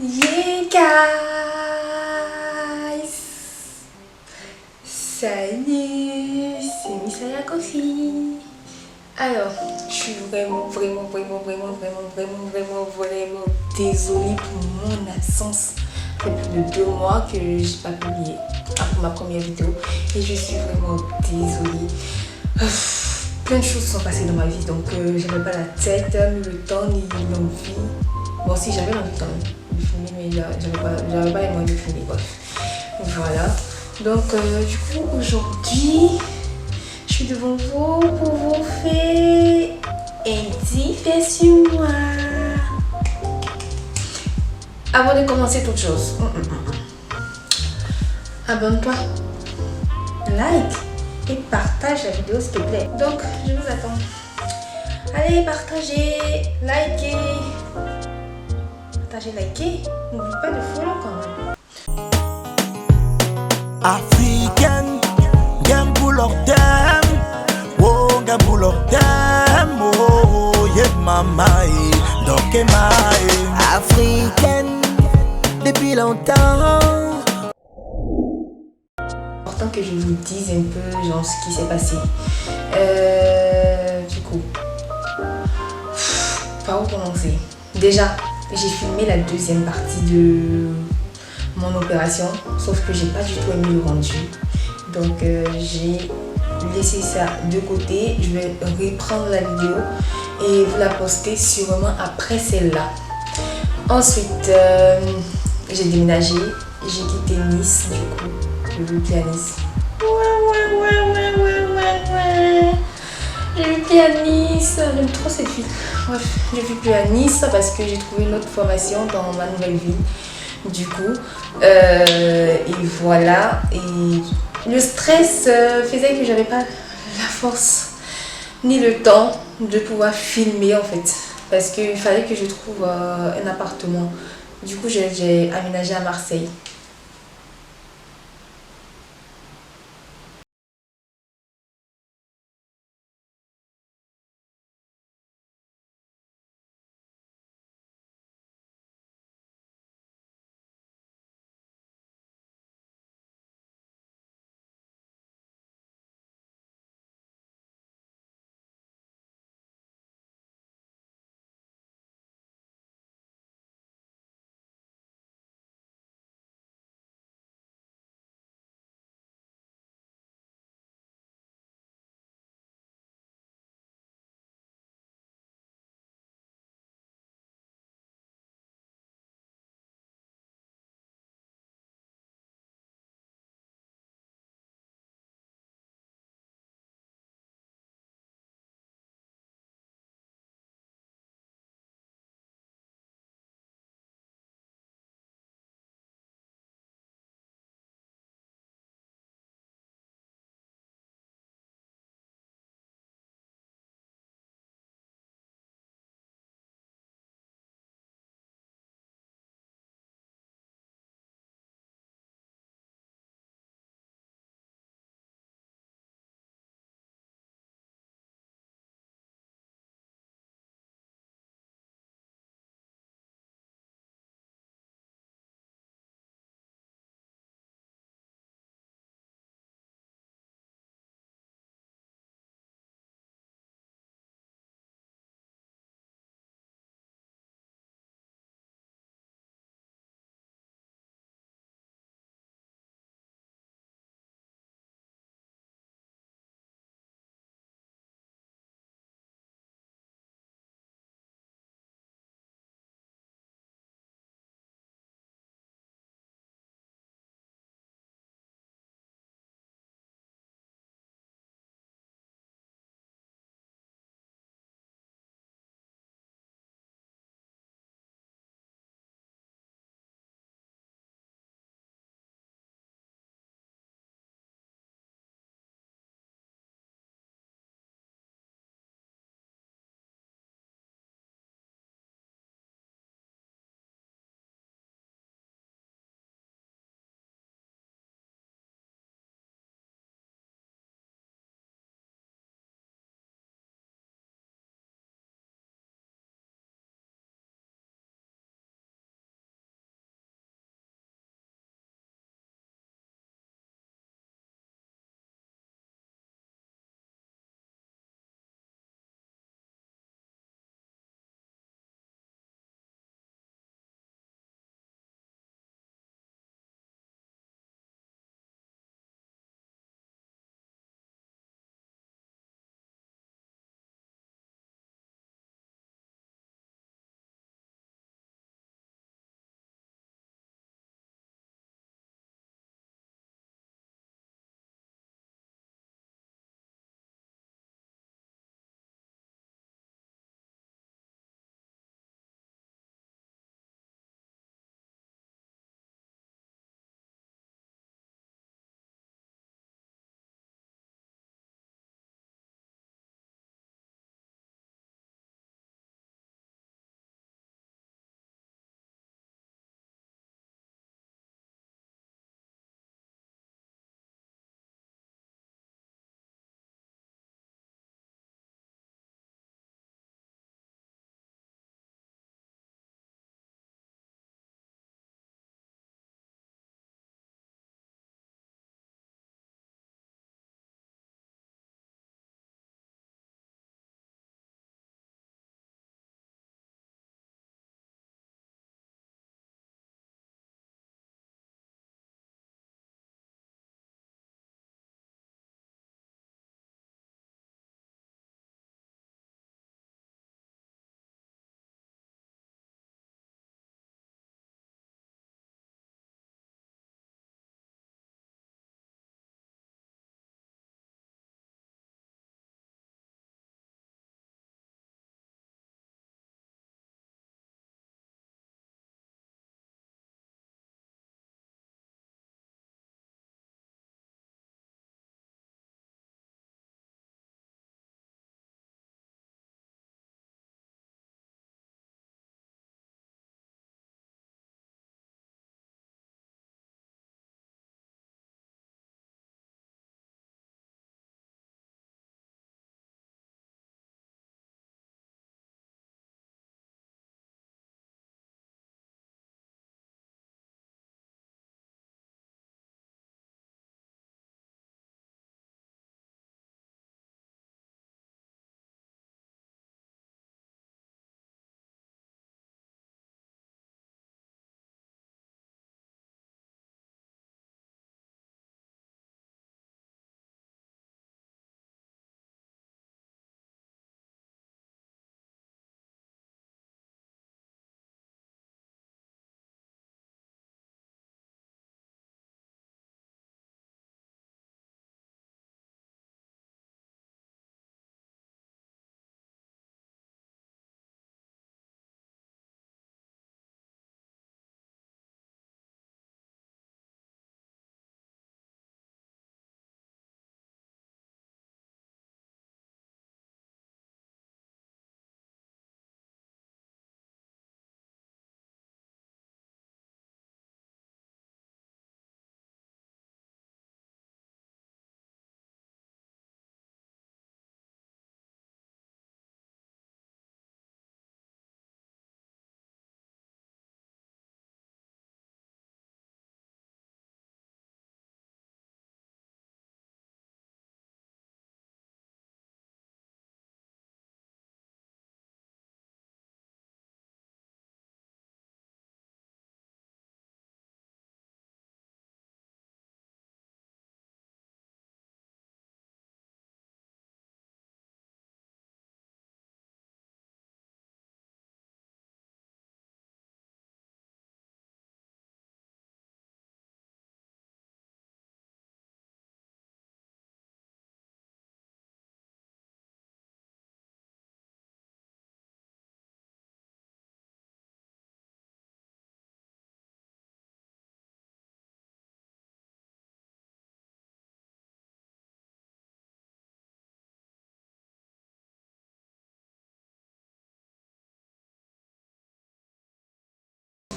Yeah guys! Salut! C'est Misaya Coffee! Alors, je suis vraiment désolée pour mon absence. Ça fait plus de 2 mois que je n'ai pas publié pour ma première vidéo et je suis vraiment désolée. Plein de choses sont passées dans ma vie, donc j'avais pas la tête, ni le temps, ni l'envie. Bon, si j'avais l'envie quand même de filmer, mais j'avais pas les moyens de filmer. Bref, voilà. Donc, du coup, aujourd'hui, je suis devant vous pour vous faire un petit fait sur moi. Avant de commencer toute chose, abonne-toi, like et partage la vidéo s'il te plaît. Donc, je vous attends. Allez, partagez, likez. Partagez, likez. N'oublie pas de follow quand même. Africaine, game pour leur thème. Oh, game pour leur thème. Oh, yeah, mama, donc africaine, depuis longtemps. Important que je vous dise un peu genre ce qui s'est passé. Du coup, par où commencer? Déjà, j'ai filmé la deuxième partie de mon opération, sauf que j'ai pas du tout aimé le rendu. Donc j'ai laissé ça de côté. Je vais reprendre la vidéo et vous la poster sûrement après celle-là. Ensuite, j'ai déménagé, j'ai quitté Nice du coup. Je vis plus à Nice. Je vis plus à Nice. J'aime trop cette ville. Bref, je vis plus à Nice parce que j'ai trouvé une autre formation dans ma nouvelle ville. Du coup, et voilà. Et le stress faisait que j'avais pas la force ni le temps de pouvoir filmer en fait. Parce qu'il fallait que je trouve un appartement. Du coup, j'ai aménagé à Marseille.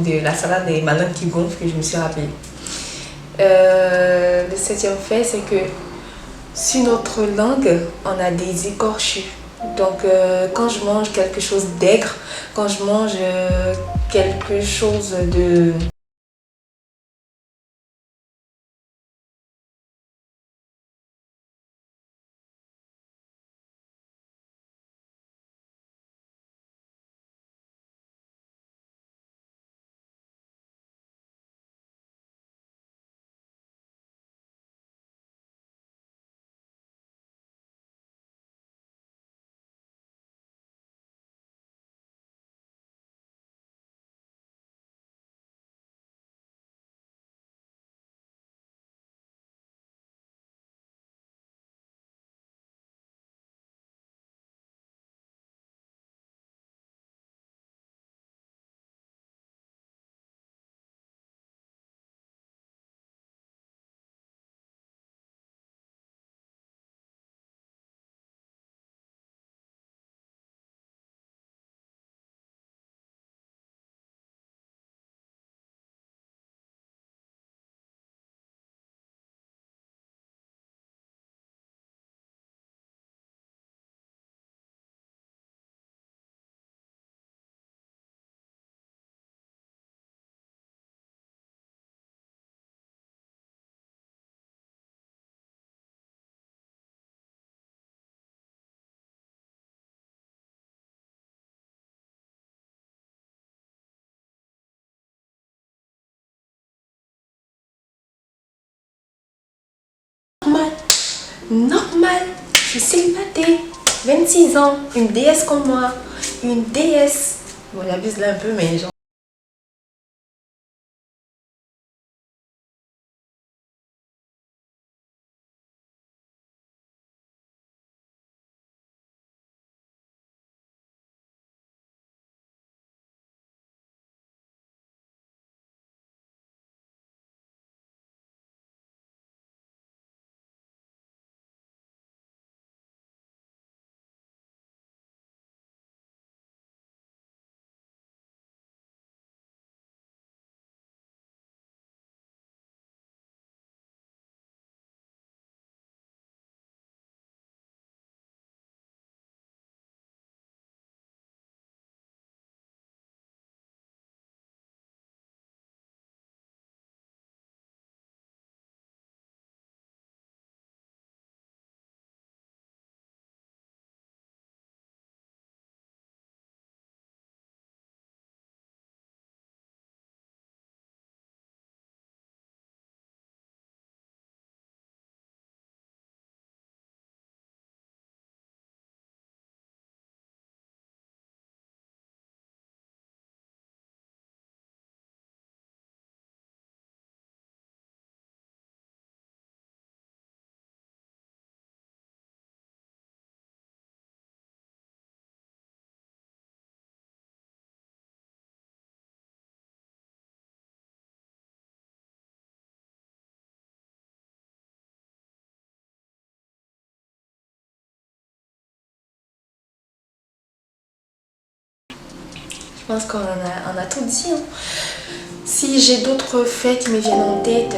de la salade et ma langue qui gonfle que je me suis rappelée. Le septième fait, c'est que sur notre langue, on a des écorchures. Donc, quand je mange quelque chose d'aigre, quand je mange quelque chose de... Normal, normal, je suis célibataire, 26 ans, une déesse comme moi, une déesse. Bon, j'abuse là un peu, mais genre... Je pense on a tout dit, hein. Si j'ai d'autres faits qui me viennent en tête,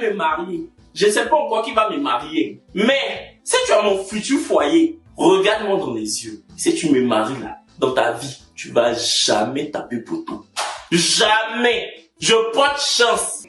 me marier. Je ne sais pas encore qui va me marier. Mais, si tu as mon futur foyer, regarde-moi dans les yeux. Si tu me maries là, dans ta vie, tu vas jamais taper poteau. Jamais. Je porte chance.